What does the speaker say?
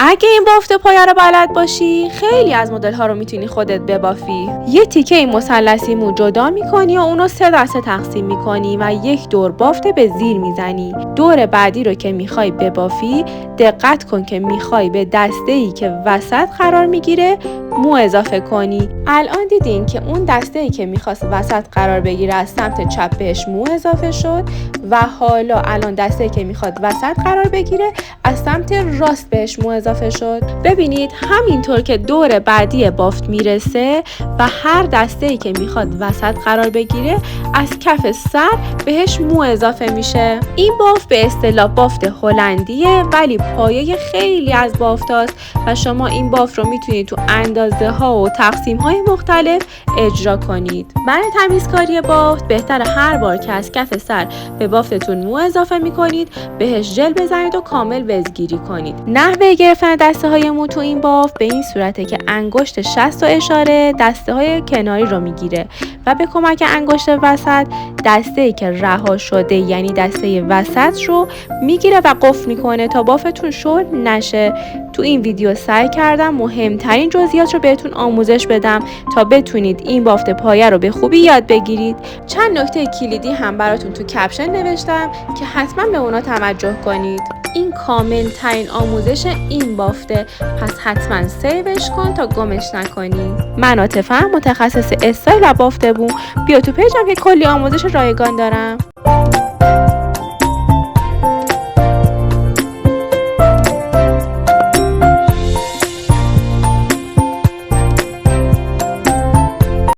اگه این بافت پایه رو بلد باشی، خیلی از مدل ها رو میتونی خودت ببافی. یه تیکه این مثلثی مو جدا میکنی و اونو 3 دسته تقسیم میکنی و یک دور بافت به زیر میزنی. دور بعدی رو که میخوای ببافی، دقت کن که میخوای به دسته‌ای که وسط قرار میگیره مو اضافه کنی. الان دیدین که اون دسته‌ای که میخواست وسط قرار بگیره از سمت چپ بهش مو اضافه شد و حالا الان دسته‌ای که میخواد وسط قرار بگیره از سمت راست بهش مو اضافه شد. ببینید همینطور که دور بعدی بافت میرسه و هر دسته‌ای که میخواد وسط قرار بگیره از کف سر بهش مو اضافه میشه. این بافت به اصطلاح بافت هلندیه، ولی پایه خیلی از بافتاست و شما این بافت رو میتونید تو اندازه ها و تقسیم های مختلف اجرا کنید. برای تمیزکاری بافت بهتره هر بار که از کف سر به بافتتون مو اضافه میکنید بهش ژل بزنید و کامل وزگیری کنید. نحوه گرفتن دسته های مو تو این بافت به این صورته که انگشت شست و اشاره دسته های کناری رو میگیره و به کمک انگشت وسط دسته‌ای که رها شده یعنی دسته وسط رو میگیره و قفل میکنه تا بافتتون شل نشه. تو این ویدیو سعی کردم مهمترین جزئیات رو بهتون آموزش بدم تا بتونید این بافت پایه رو به خوبی یاد بگیرید. چند نکته کلیدی هم براتون تو کپشن نوشتم که حتما به اونا توجه کنید. این کامل ترین آموزش این بافته، پس حتما سیوش کن تا گمش نکنی. من عاطفه، متخصص استایل و بافت بوم. بیا تو پیجم که کلی آموزش رایگان دارم.